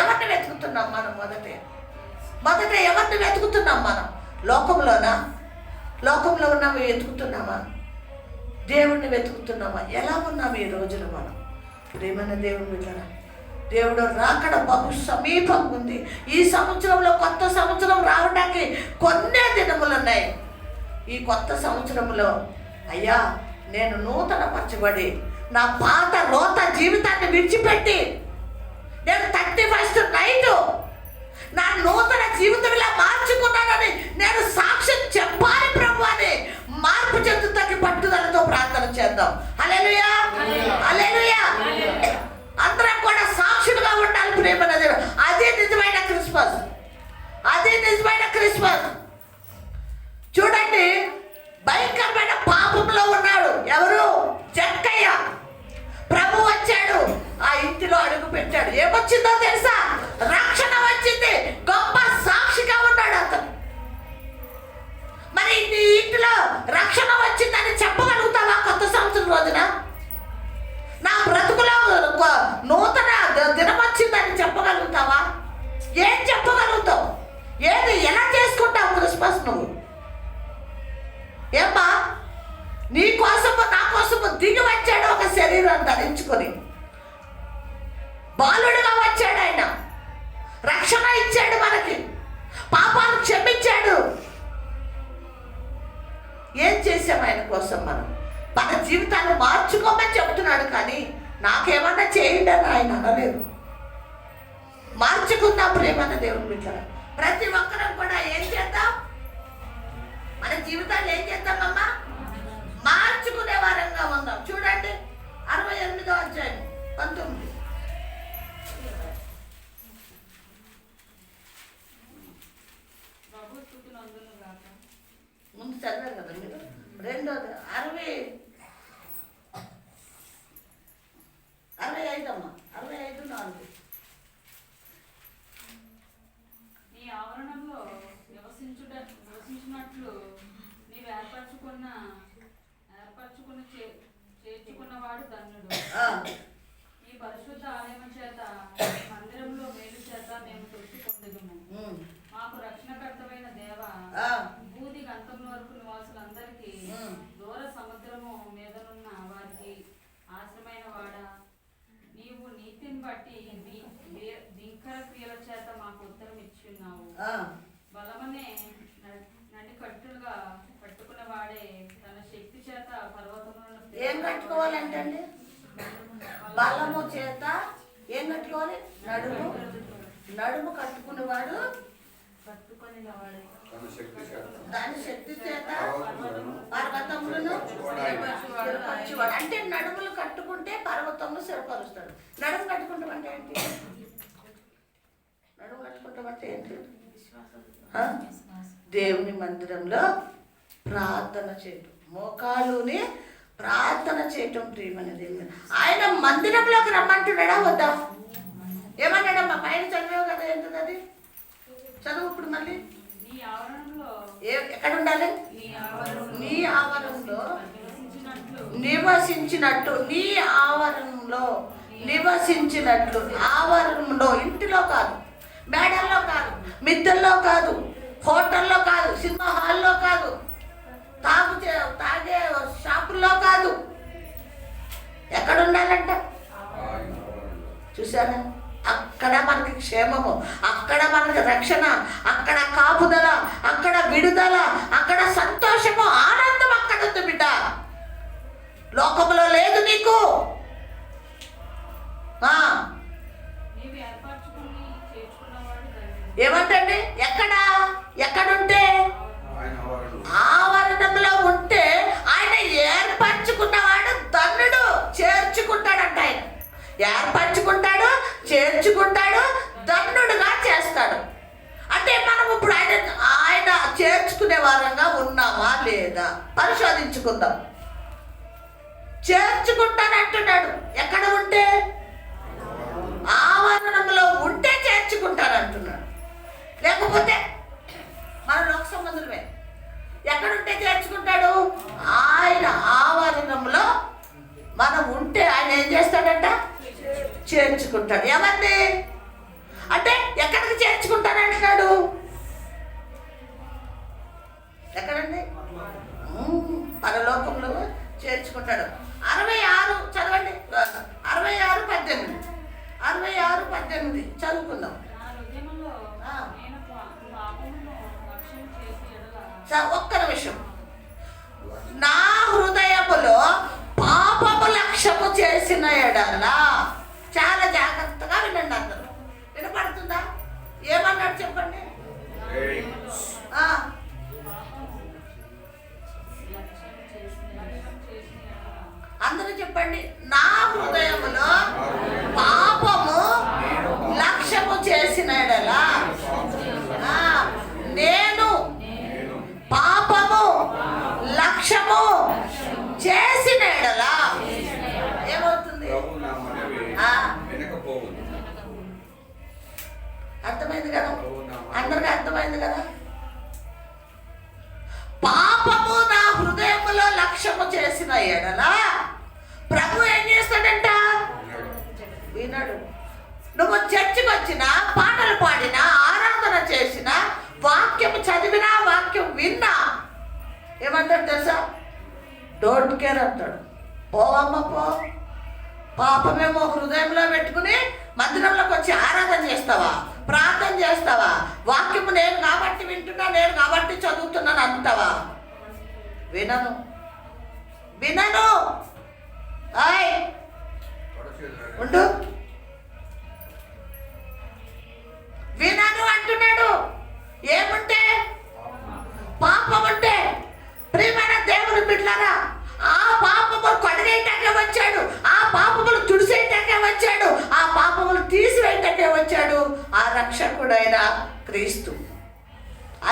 ఎవరిని వెతుకుతున్నాం మనం? మొదట ఎవరిని వెతుకుతున్నాం మనం? లోకంలో ఉన్నాము వెతుకుతున్నామా? దేవుణ్ణి వెతుకుతున్నామా? ఎలా ఉన్నాము ఈ రోజున మనం? ప్రియమైన దేవుని బిడ్డరా, దేవుడు రాకడ బహు సమీపం ఉంది. ఈ సంవత్సరంలో కొత్త సంవత్సరం రావడానికి కొన్నే దినములు ఉన్నాయి. ఈ కొత్త సంవత్సరంలో అయ్యా నేను నూతన పరచబడి నా పాత రోత జీవితాన్ని విడిచిపెట్టి నేను 31st నైట్ నా నూతన జీవితం ఇలా మార్చుకున్నానని నేను సాక్ష్యం చెప్పాలి ప్రభు అని మార్పు చెందుతాకి పట్టుదలతో ప్రార్థన చేద్దాం. హల్లెలూయా, హల్లెలూయా. అందరం కూడా సాక్షులుగా ఉండాలి ప్రియమైన దేవుడు. అదే నిజమైన క్రిస్మస్, అదే నిజమైన క్రిస్మస్. చూడండి, భయంకరమైన పాపంలో ఉన్నాడు ఎవరు? జక్కయ్య. ప్రభు వచ్చాడు, ఆ ఇంటిలో అడుగు పెట్టాడు. ఏమొచ్చిందో తెలుసా? రక్షణ వచ్చింది. గొప్ప సాక్షిగా ఉన్నాడు అతను. మరి నీ ఇంటిలో రక్షణ వచ్చిందని చెప్పగలుగుతావా? కొత్త సంవత్సరం రోజున నా బ్రతుకులో నూతన దినం వచ్చిందని చెప్పగలుగుతావా? ఏం చెప్పగలుగుతావు? ఏది ఎలా చేసుకుంటావు క్రిస్మస్ నువ్వు? ఏమ్మా, నీ కోసము నా కోసము దిగి వచ్చాడు, ఒక శరీరం ధరించుకొని బాలుడుగా వచ్చాడు. ఆయన రక్షణ ఇచ్చాడు, మనకి పాపాలు క్షమించాడు. ఏం చేసాం ఆయన కోసం? మన జీవితాన్ని మార్చుకోమని చెబుతున్నాడు, కానీ నాకేమన్నా చేయండి అని ఆయన అనలేదు. మార్చుకుందాం ప్రేమన్న దేవుని బిడ్డలు. ప్రతి ఒక్కరం కూడా ఏం చేద్దాం? మన జీవితాన్ని ఏం చేద్దామమ్మా? మార్చుకునే వారంగా ఉందాం. చూడండి 68వ అధ్యాయం 19. ముందు చదివారు కదా మీరు. 2వ 65 అమ్మా, 65:4. నీ ఆవరణంలో నివసించినట్లు నీవు చేర్చుకున్నవాడు ధన్యుడు. ఈ పరిశుద్ధ ఆలయం చేత మందిరంలో మేలు చేత మేము తృప్తి పొందుదుము. మాకు రక్షణకర్తమైన దేవ, భూది గంతం వరకు నివాసులందరికీ దూర సముద్రము మీదనున్న వారికి ఆశ్రమైన వాడ, నీవు నీతిని బట్టి దింకర క్రియల చేత మాకు ఉత్తరం ఇచ్చున్నావు. బలమనే నడి కట్టులుగా పట్టుకున్న వాడే తన శక్తి చేత పర్వతములను ఏం కట్టుకోవాలంటే బలము చేత ఏం కట్టుకోవాలి? నడుము కట్టుకునేవాడు దాని శక్తి చేత పర్వతములను స్థిరపరచువాడు. అంటే నడుములు కట్టుకుంటే పర్వతములు స్థిరపరుస్తాడు. నడుము కట్టుకుంటాం అంటే ఏంటి? నడుము కట్టుకుంటాం అంటే ఏంటి? దేవుని మందిరంలో ప్రార్థన చేయటం, మోకాలుని ప్రార్థన చేయటం. ప్రియమైన దేవుని, ఆయన మందిరంలోకి రమ్మంటున్నాడా వద్దా? ఏమన్నాడమ్మా? పైన చదివావు కదా, ఏంటది అది? చదువు ఇప్పుడు మళ్ళీ. ఎక్కడ ఉండాలి? నీ ఆవరణలో నివసించినట్టు, నీ ఆవరణంలో నివసించినట్లు. ఆవరణంలో, ఇంటిలో కాదు, మేడల్లో కాదు, మిద్దెల్లో కాదు, హోటల్లో కాదు, సినిమా హాల్లో కాదు, తాగే షాపుల్లో కాదు. ఎక్కడ ఉండాలంట? చూసారా? అక్కడ మనకి క్షేమము, అక్కడ మనకి రక్షణ, అక్కడ కాపుదల, అక్కడ విడుదల, అక్కడ సంతోషము, ఆనందం అక్కడ ఉంది బిడ్డ. లోకంలో లేదు నీకు. ఏమంటండి? ఎక్కడుంటే? ఆవరణంలో ఉంటే ఆయన ఏర్పరచుకున్నవాడు ధన్యుడు. చేర్చుకుంటాడంట. ఆయన ఏర్పరచుకుంటాడు, చేర్చుకుంటాడు, ధన్యుడుగా చేస్తాడు. అంటే మనం ఇప్పుడు ఆయన చేర్చుకునే వారంగా ఉన్నామా లేదా పరిశోధించుకుందాం. చేర్చుకుంటానంటున్నాడు. ఎక్కడ ఉంటే? ఆవరణంలో ఉంటే చేర్చుకుంటానంటున్నాడు. లేకపోతే మన లోక సంబంధులమే. ఎక్కడుంటే చేర్చుకుంటాడు? ఆయన ఆవరణంలో మనం ఉంటే ఆయన ఏం చేస్తాడంట? చేర్చుకుంటాడు. ఎవరిని? అంటే ఎక్కడికి చేర్చుకుంటానంటున్నాడు? ఎక్కడండి? పరలోకంలో చేర్చుకుంటాడు. 66 చదవండి. 66:18. 66:18 చదువుకుందాం. ఒక్క నిమిషం. నా హృదయములో పాపము లక్ష్యము చేసిన ఎడల. చాలా జాగ్రత్తగా వినండి అందరూ. వినపడుతుందా? ఏమన్నాడు చెప్పండి. అందరూ చెప్పండి. నా హృదయములో పాపము లక్ష్యము చేసిన ఎడల. నేను పాపము లక్ష్యము చేసిన ఎడల ఏమవుతుంది? అర్థమైంది కదా? అందరికీ అర్థమైంది కదా? పాపము నా హృదయములో లక్ష్యము చేసిన ఎడల ప్రభు ఏం చేస్తాడంట? వినడు. నువ్వు చర్చికి వచ్చినా, పాటలు పాడినా, ఆరాధన చేసినా, వాక్యం చదివినా, వాక్యం విన్నా ఏమంటాడు తెలుసా? డోంట్ కేర్ అంటాడు. పోవమ్మ పో. పాపమేమో హృదయంలో పెట్టుకుని మందిరంలోకి వచ్చి ఆరాధన చేస్తావా, ప్రార్థన చేస్తావా, వాక్యము నేను కాబట్టి వింటున్నా, నేను కాబట్టి చదువుతున్నాను అంటావా? వినను. ఉండు. వినను అంటున్నాడు. ఏముంటే? పాపం ఉంటే. ప్రియమైన దేవుని బిడ్డలారా, ఆ పాపములు కడిగేయటాకే వచ్చాడు, ఆ పాపములు తుడిసేయటాకే వచ్చాడు, ఆ పాపములు తీసివేయటాకే వచ్చాడు ఆ రక్షకుడైన క్రీస్తు.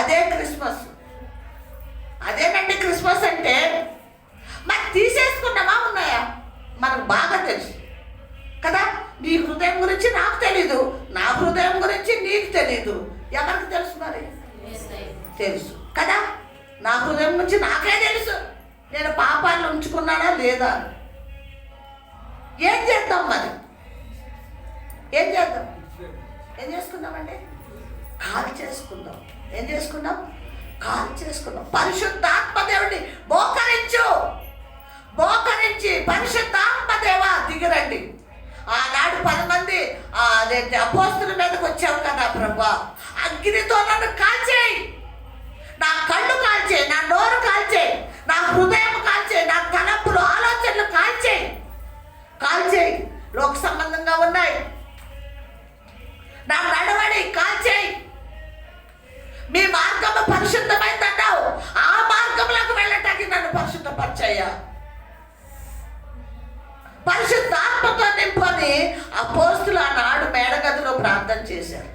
అదే క్రిస్మస్. అదేనండి క్రిస్మస్ అంటే. మరి తీసేసుకున్నామా ఉన్నాయా? మనకు బాగా తెలుసు కదా. నీ హృదయం గురించి నాకు తెలీదు, నా హృదయం గురించి నీకు తెలీదు. ఎవరికి తెలుసు? మరి తెలుసు కదా. నా హృదయం గురించి నాకే తెలుసు. నేను పాపాలను ఉంచుకున్నానా లేదా? ఏం చేద్దాం మరి? ఏం చేద్దాం? ఏం చేసుకుందామండి? కాల్ చేసుకుందాం. ఏం చేసుకుందాం? కాల్ చేసుకుందాం. పరిశుద్ధాత్మ దేవుడిని మోకరించి పరిశుద్ధాత్మ దేవా దిగిరండి. ఆనాడు 10 మంది అపోస్తుల మీదకి వచ్చావు కదా ప్రభా, అగ్నితో నన్ను కాల్చేయి, నా కళ్ళు కాల్చేయి, నా నోరు కాల్చేయి, నా హృదయం కాల్చేయి, నా తలంపులు ఆలోచనలు కాల్చేయి. లోక సంబంధంగా ఉన్నాయి. నా నడవడి కాల్చేయి. మీ మార్గము పరిశుద్ధమైందన్నావు, ఆ మార్గంలోకి వెళ్ళటానికి నన్ను పరిశుద్ధపరిచయ్యా. పరిశుద్ధాత్మతో నింపని అపోస్తులు ఆనాడు మేడగదిలో ప్రార్థన చేశారు.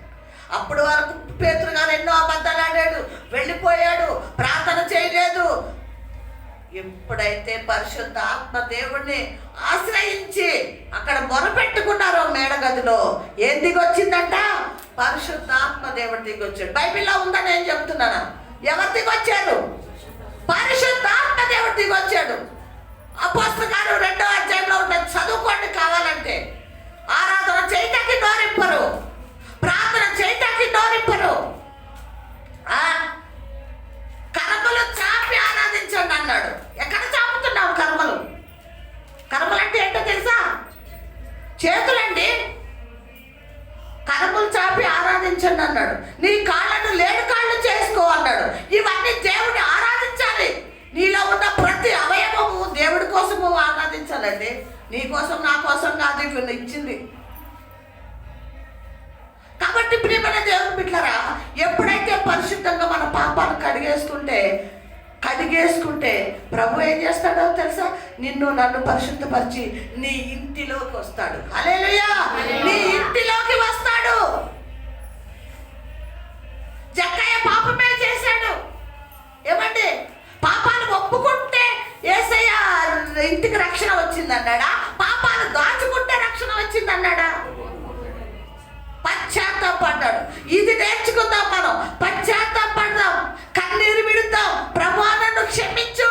అప్పుడు వరకు పేతురు గారు ఎన్నో అబద్ధాలు ఆడాడు, వెళ్ళిపోయాడు, ప్రార్థన చేయలేదు. ఎప్పుడైతే పరిశుద్ధాత్మ దేవుడిని ఆశ్రయించి అక్కడ మొరపెట్టుకున్నారో మేడగదిలో ఏం దిగొచ్చిందంట? పరిశుద్ధాత్మ దేవుడు దిగొచ్చాడు. బైబిల్లో ఉందని నేను చెప్తున్నాను. ఎవరు దిగొచ్చారు? పరిశుద్ధాత్మ దేవుడు దిగొచ్చాడు. అపోస్తలుల కార్యం 2వ అధ్యాయంలో ఉంటుంది, చదువుకోండి కావాలంటే. ఆరాధన చేయటానికి నోరిప్పరు, ప్రార్థన చేయటానికి నోరిప్పరు. కర్మలు చాపి ఆరాధించండి అన్నాడు. ఎక్కడ చాపుతున్నావు కర్మలు? కర్మలు అంటే ఏంటో తెలుసా? చేతులండి. కర్మలు చాపి ఆరాధించండి అన్నాడు. నీ కాళ్ళను లేని కాళ్ళు చేసుకో అన్నాడు. ఇవన్నీ దేవుడిని ఆరాధించాలి. నీలో ఉన్న ప్రతి అవయవము దేవుడి కోసము ఆరాధించాలండి. నీ కోసం నా కోసం కాదు, ఇవి ఇచ్చింది. కాబట్టి ప్రియమైన దేవుని బిడ్డలారా, ఎప్పుడైతే పరిశుద్ధంగా మన పాపాలు కడిగేసుకుంటే ప్రభు ఏం చేస్తాడో తెలుసా? నిన్ను నన్ను పరిశుద్ధపరిచి నీ ఇంటిలోకి వస్తాడు. హల్లెలూయా! నీ ఇంటిలోకి వస్తాడు. జక్కయ్య పాపమే చేశాడు. ఏమండి? పాపాలు ఒప్పుకుంటే యేసయ్య ఇంటికి రక్షణ వచ్చిందన్నాడా? పాపాలు దాచుకుంటే రక్షణ వచ్చిందన్నాడా? పశ్చాత్తాపడ్డాడు. ఇది నేర్చుకుందాం మనం. పశ్చాత్తాపడదాం, కన్నీరు విడుద్దాం. ప్రభువా నన్ను క్షమించు,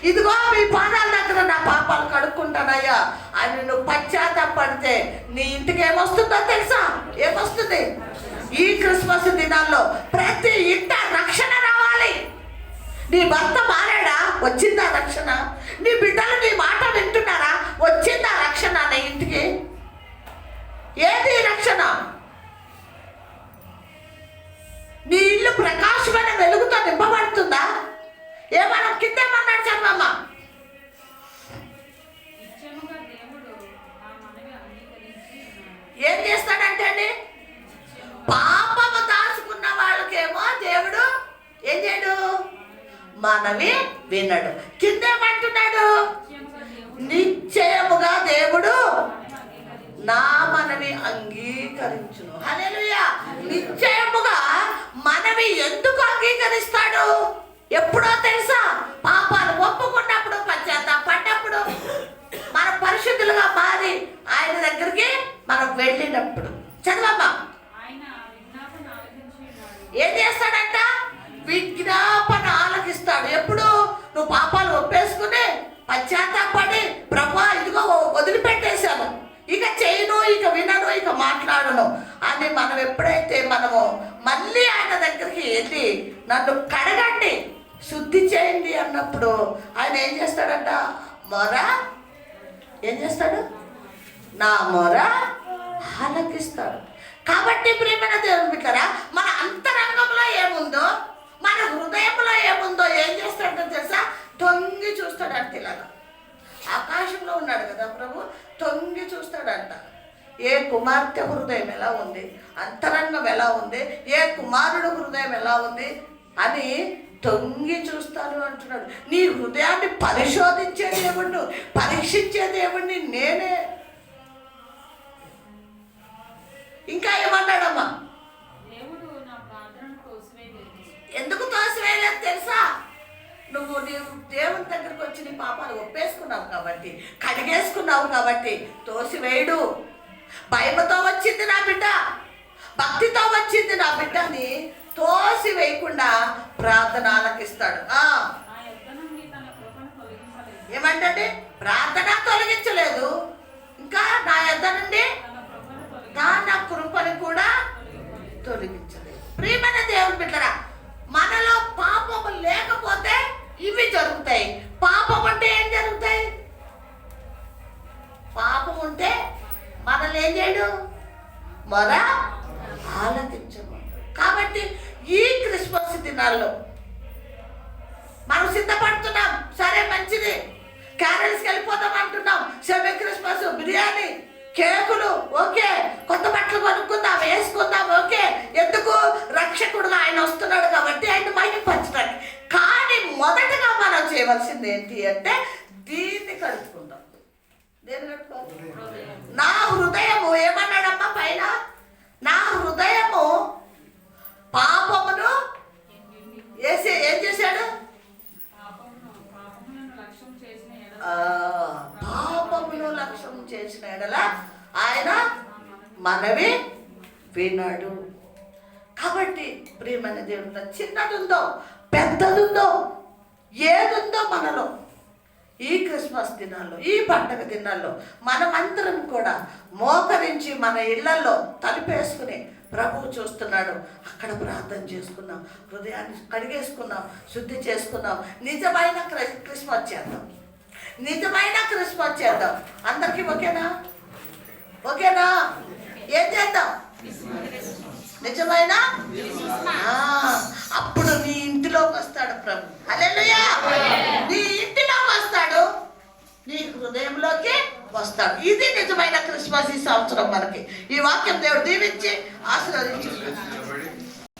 ఇదిగో మీ పాదాల దగ్గర నా పాపాలు కడుక్కుంటానయ్యా అని నువ్వు పశ్చాత్తాపడితే నీ ఇంటికి ఏమొస్తుందో తెలుసా? ఏమొస్తుంది? ఈ క్రిస్మస్ దినాల్లో ప్రతి ఇంట రక్షణ రావాలి. నీ భర్త మారాడా? వచ్చిందా రక్షణ? నీ బిడ్డలు నీ మాట వింటున్నారా? వచ్చిందా రక్షణ నీ ఇంటికి? ఏది రక్షణ? నీ ఇల్లు ప్రకాశమైన వెలుగుతో నింపబడుతుందా? ఏమన్నా కిందేమన్నాడు చదవమ్మ? ఏం చేస్తాడంటే అండి, పాపము దాచుకున్న వాళ్ళకేమో దేవుడు ఏం చేయడు? మనవి వినడు. కిందేమంటున్నాడు? నిశ్చయముగా దేవుడు నా మనవి అంగీకరించును. హల్లెలూయా! నిశ్చయముగా మనవి ఎందుకు అంగీకరిస్తాడు? ఎప్పుడో తెలుసా? పాపాలు ఒప్పుకున్నప్పుడు, పశ్చాత్తాపడ్డప్పుడు, మన పరిశుద్ధులుగా మారి ఆయన దగ్గరికి మనం వెళ్ళినప్పుడు. చదవమ్మా. ఏం చేస్తాడంట? విజ్ఞాపన ఆలకిస్తాడు. ఎప్పుడు? నువ్వు పాపాలు ఒప్పేసుకుని పశ్చాత్తాపడి, ప్రభువా ఇదిగో వదిలిపెట్టేశాను, ఇక చేయను, ఇక వినను, ఇక మాట్లాడను అని మనం ఎప్పుడైతే మనము మళ్ళీ ఆయన దగ్గరికి వెళ్ళి నన్ను కడగండి, శుద్ధి చేయండి అన్నప్పుడు ఆయన ఏం చేస్తాడంట? మొర ఏం చేస్తాడు? నా మొర ఆలకిస్తాడు. కాబట్టి ప్రియమైన దేవుని బిడ్డలారా, మన అంతరంగంలో ఏముందో, మన హృదయంలో ఏముందో ఏం చేస్తాడో తెలుసా? తొంగి చూస్తాడంట. ఇలాగా ఆకాశంలో ఉన్నాడు కదా ప్రభు, తొంగి చూస్తాడంట. ఏ కుమార్తె హృదయం ఎలా ఉంది, అంతరంగం ఎలా ఉంది, ఏ కుమారుడు హృదయం ఎలా ఉంది అని తొంగి చూస్తాను అంటున్నాడు. నీ హృదయాన్ని పరిశోధించే దేవుడు, పరీక్షించే దేవుడిని నేనే. ఇంకా ఏమన్నాడమ్మా? ఎందుకు తోసివేయలేదు తెలుసా? నువ్వు దేవుని దగ్గరకు వచ్చి నీ పాపాలు ఒప్పేసుకున్నావు కాబట్టి, కడిగేసుకున్నావు కాబట్టి తోసివేయడు. భయముతో వచ్చింది నా బిడ్డ, భక్తితో వచ్చింది నా బిడ్డని తోసి వేయకుండా ప్రార్థన ఆలకిస్తాడు. ఏమంటే ప్రార్థన తొలగించలేదు, ఇంకా నా యొద్ద నుండి నా కృపను కూడా తొలగించలేదు. ప్రియమైన దేవుని బిడ్డరా, మనలో పాపము లేకపోతే ఇవి జరుగుతాయి. పాపం అంటే ఏం జరుగుతాయి? పాపం ఉంటే మనల్ని ఏం చేయడు? మొర ఆలకించము. కాబట్టి ఈ క్రిస్మస్ దినాల్లో మనం సిద్ధపడుతున్నాం. సరే మంచిది, క్యారల్స్కి వెళ్ళిపోతాం అంటున్నాం. సెమీ క్రిస్మస్, బిర్యానీ, కేకులు, ఓకే, కొత్త బట్టలు కొనుక్కుందాం, వేసుకుందాం, ఓకే. ఎందుకు? రక్షకుడుగా ఆయన వస్తున్నాడు కాబట్టి ఆయన మహిమపరచడానికి. కానీ మొదటగా మనం చేయవలసింది ఏంటి అంటే దీన్ని కలుపుకుందాం. దేన్ని కలుపుకోవాలి? నా హృదయము ఏమన్నాడమ్మా పైన? నా హృదయము పాపమును వేసి ఏం చేశాడు? పాపమును లక్ష్యం చేసిన ఎడల ఆయన మనవి వినడు. కాబట్టి ప్రియమైన దేవుడు, చిన్నదుందో పెద్దదుందో ఏదుందో మనలో ఈ క్రిస్మస్ దినాల్లో, ఈ పండగ దినాల్లో మనమందరం కూడా మోకరించి మన ఇళ్లలో తలుపేసుకుని ప్రభువు చూస్తున్నాడు. అక్కడ ప్రార్థన చేసుకున్నాం, హృదయాన్ని కడిగేసుకున్నాం, శుద్ధి చేసుకున్నాం. నిజమైన క్రిస్మస్ చేద్దాం, నిజమైన క్రిస్మస్ చేద్దాం. అందరికీ ఓకేనా? ఓకేనా? ఏం చేద్దాం? నిజమైన అప్పుడు నీ ఇంటిలోకి వస్తాడు ప్రభు. హల్లెలూయా! నీ ఇంటిలోకి వస్తాడు, నీ హృదయంలోకి వస్తాడు. ఇది నిజమైన క్రిస్మస్ ఈ సంవత్సరం మనకి. ఈ వాక్యం దేవుడు దీవించి ఆశీర్వదించి